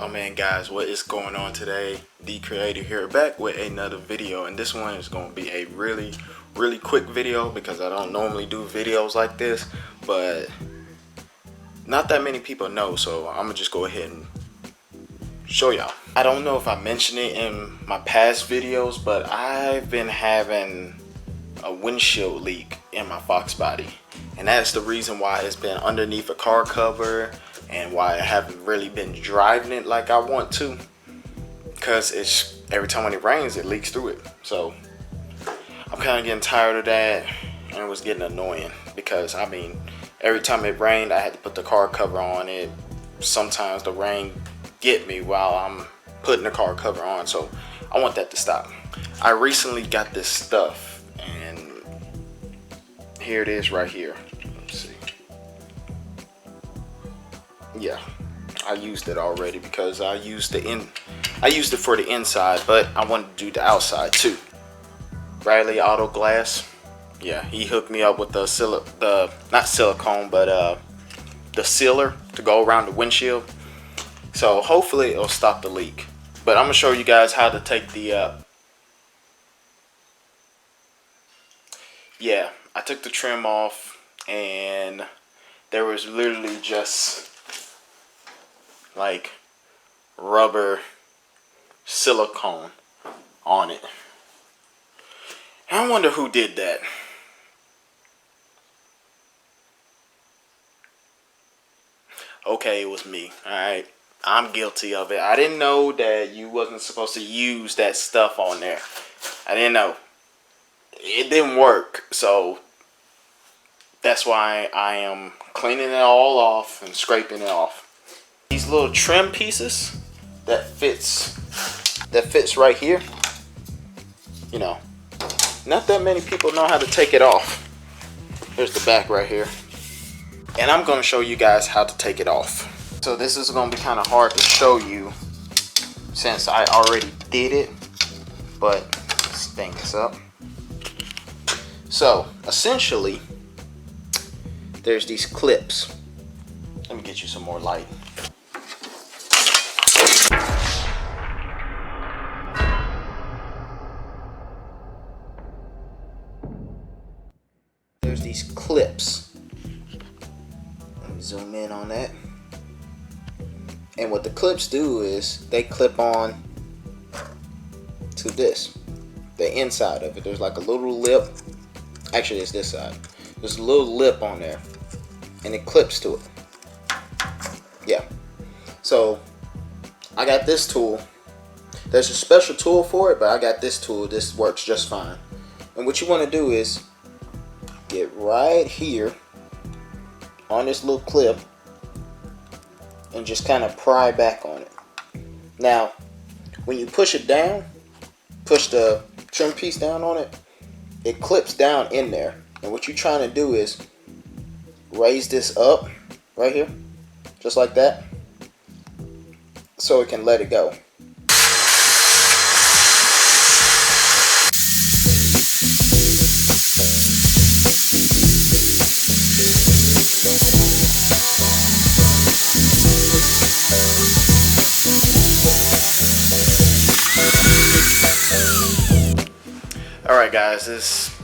Oh man, guys, what is going on today? The Creator here, back with another video, and this one is going to be a really quick video because I don't normally do videos like this, but not that many people know, so I'm gonna just go ahead and show y'all. I don't know if I mentioned it in my past videos, but I've been having a windshield leak in my Foxbody, and that's the reason why it's been underneath a car cover and why I haven't really been driving it like I want to, because it's every time when it rains it leaks through it. So I'm kind of getting tired of that, and it was getting annoying because I mean every time it rained I had to put the car cover on it. Sometimes the rain get me while I'm putting the car cover on, so I want that to stop. I recently got this stuff, and here it is right here. Let's see. Yeah, I used it already because I used it for the inside, but I wanted to do the outside too. Bradley Auto Glass, yeah, he hooked me up with the not silicone, but the sealer to go around the windshield. So hopefully it'll stop the leak. But I'm gonna show you guys how to take the yeah, I took the trim off, and there was literally just like rubber silicone on it. I wonder who did that. Okay, it was me. Alright, I'm guilty of it. I didn't know that you wasn't supposed to use that stuff on there. I didn't know. It didn't work, so that's why I am cleaning it all off and scraping it off. These little trim pieces that fits right here, you know, not that many people know how to take it off. Here's the back right here, and I'm going to show you guys how to take it off. So this is going to be kind of hard to show you since I already did it, but let's think this up. So essentially there's these clips. Let me get you some more light. There's these clips. Let me zoom in on that. And what the clips do is they clip on to this, the inside of it. There's like a little lip. Actually, it's this side. There's a little lip on there, and it clips to it. Yeah. So I got this tool. There's a special tool for it, but I got this tool. This works just fine. And what you want to do is get right here on this little clip and just kind of pry back on it. Now, when you push it down, push the trim piece down on it, it clips down in there. And what you're trying to do is raise this up right here, just like that, so it can let it go. Alright guys, this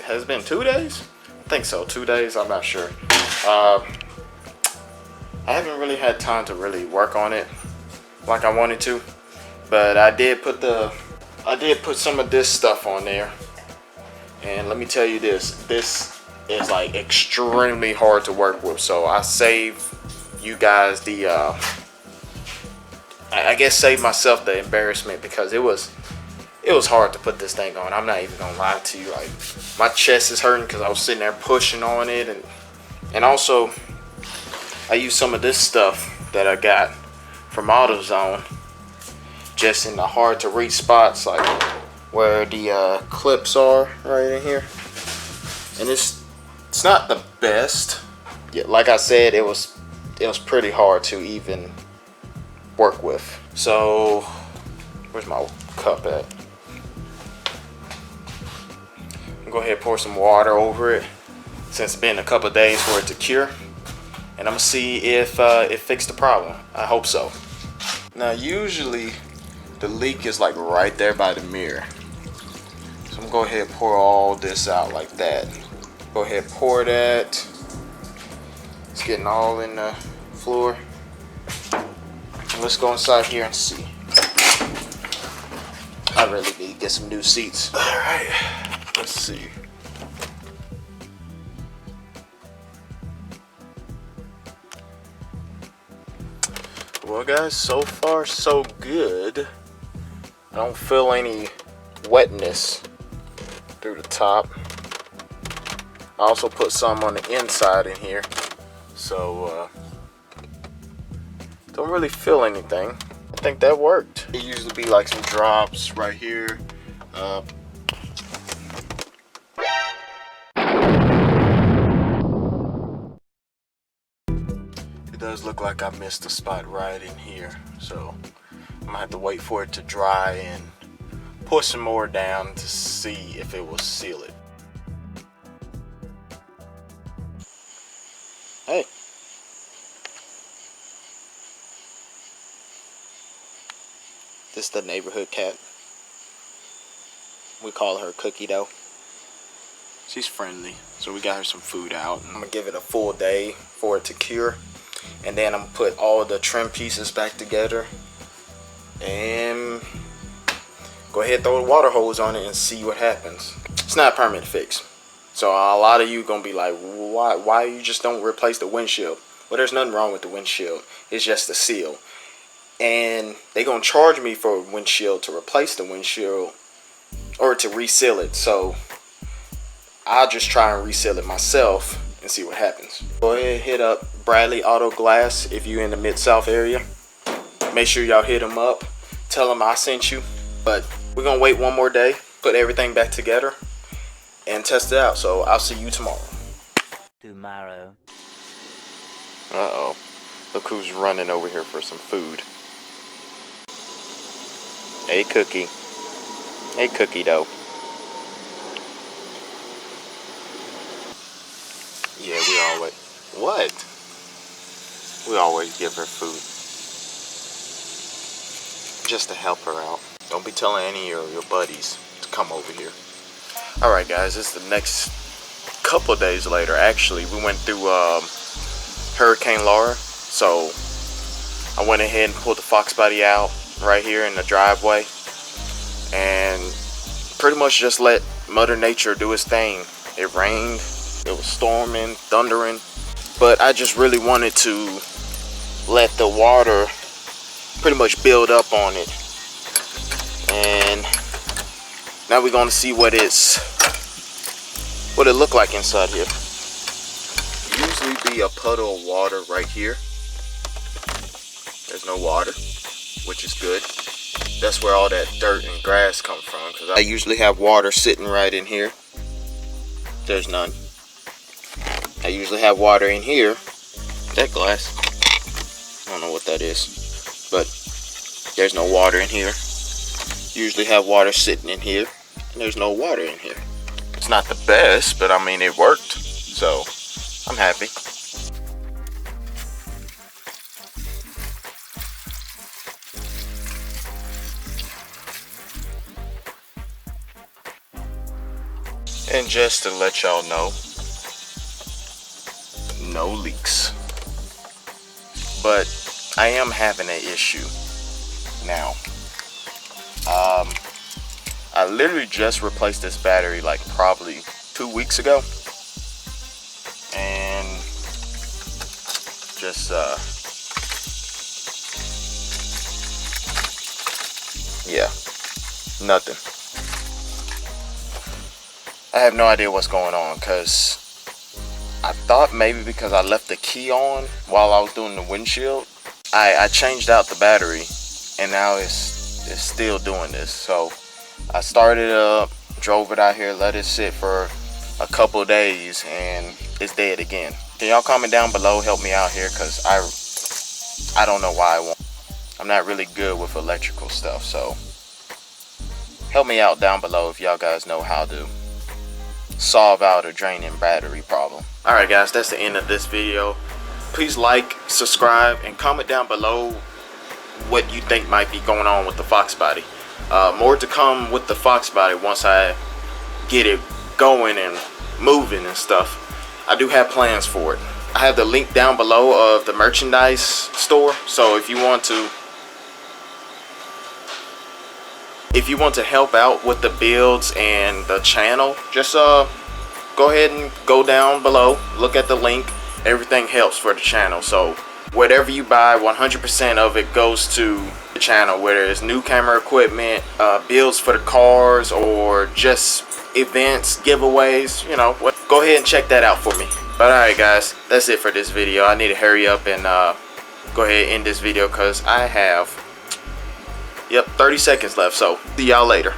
has been 2 days? I think so, 2 days, I'm not sure. I haven't really had time to really work on it like I wanted to, but I did put some of this stuff on there, and let me tell you this is like extremely hard to work with. So I saved you guys the I guess save myself the embarrassment, because it was hard to put this thing on. I'm not even gonna lie to you. Like, my chest is hurting because I was sitting there pushing on it, and also I used some of this stuff that I got from AutoZone just in the hard to reach spots, like where the clips are right in here. And it's not the best. Yeah, like I said, it was pretty hard to even work with. So where's my cup at? Go ahead and pour some water over it, since it's been a couple of days for it to cure. and I'm gonna see if it fixed the problem. I hope so. Now usually the leak is like right there by the mirror, so I'm gonna go ahead and pour all this out like that. Go ahead and pour that. It's getting all in the floor. Let's go inside here and see. I really need to get some new seats. All right, let's see. Well guys, so far so good. I don't feel any wetness through the top. I also put some on the inside in here, so don't really feel anything. I think that worked. It usually be like some drops right here. It does look like I missed a spot right in here, so I'm gonna have to wait for it to dry and push some more down to see if it will seal it. Hey. This is the neighborhood cat. We call her Cookie Dough. She's friendly, so we got her some food out. I'm gonna give it a full day for it to cure, and then I'm gonna put all the trim pieces back together and go ahead and throw the water hose on it and see what happens. It's not a permanent fix, so a lot of you gonna be like, why you just don't replace the windshield? Well, there's nothing wrong with the windshield. It's just the seal. And they gonna charge me for a windshield to replace the windshield or to reseal it, so I'll just try and reseal it myself and see what happens. Go ahead and hit up Bradley Auto Glass if you're in the Mid-South area. Make sure y'all hit them up, tell them I sent you. But we're gonna wait one more day, put everything back together and test it out. So I'll see you tomorrow. Uh-oh, look who's running over here for some food. Hey Cookie. Hey Cookie Dough. Yeah, we always... What? We always give her food. Just to help her out. Don't be telling any of your buddies to come over here. Alright guys, it's the next couple of days later. Actually, we went through Hurricane Laura. So, I went ahead and pulled the Foxbody out right here in the driveway and pretty much just let Mother Nature do its thing. It rained, it was storming, thundering, but I just really wanted to let the water pretty much build up on it. And now we're gonna see what it look like inside here. Usually be a puddle of water right here. There's no water, which is good. That's where all that dirt and grass come from, because I usually have water sitting right in here. There's none. I usually have water in here. That glass, I don't know what that is, but there's no water in here. Usually have water sitting in here, and there's no water in here. It's not the best, but I mean it worked, so I'm happy. And just to let y'all know, no leaks. But I am having an issue now. I literally just replaced this battery like probably 2 weeks ago. And just yeah, nothing. I have no idea what's going on, because I thought maybe because I left the key on while I was doing the windshield. I changed out the battery, and now it's still doing this. So I started up, drove it out here, let it sit for a couple days, and it's dead again. Can y'all comment down below, help me out here, because I don't know why I won't. I'm not really good with electrical stuff, so help me out down below if y'all guys know how to solve out a draining battery problem. Alright guys, that's the end of this video. please like, subscribe, and comment down below what you think might be going on with the Foxbody. More to come with the Foxbody once I get it going and moving and stuff. I do have plans for it. I have the link down below of the merchandise store, so if you want to help out with the builds and the channel, just go ahead and go down below, look at the link. Everything helps for the channel, so whatever you buy, 100% of it goes to the channel, whether it's new camera equipment, builds for the cars, or just events, giveaways, you know. Go ahead and check that out for me. But alright guys, that's it for this video. I need to hurry up and go ahead and end this video because I have 30 seconds left, so see y'all later.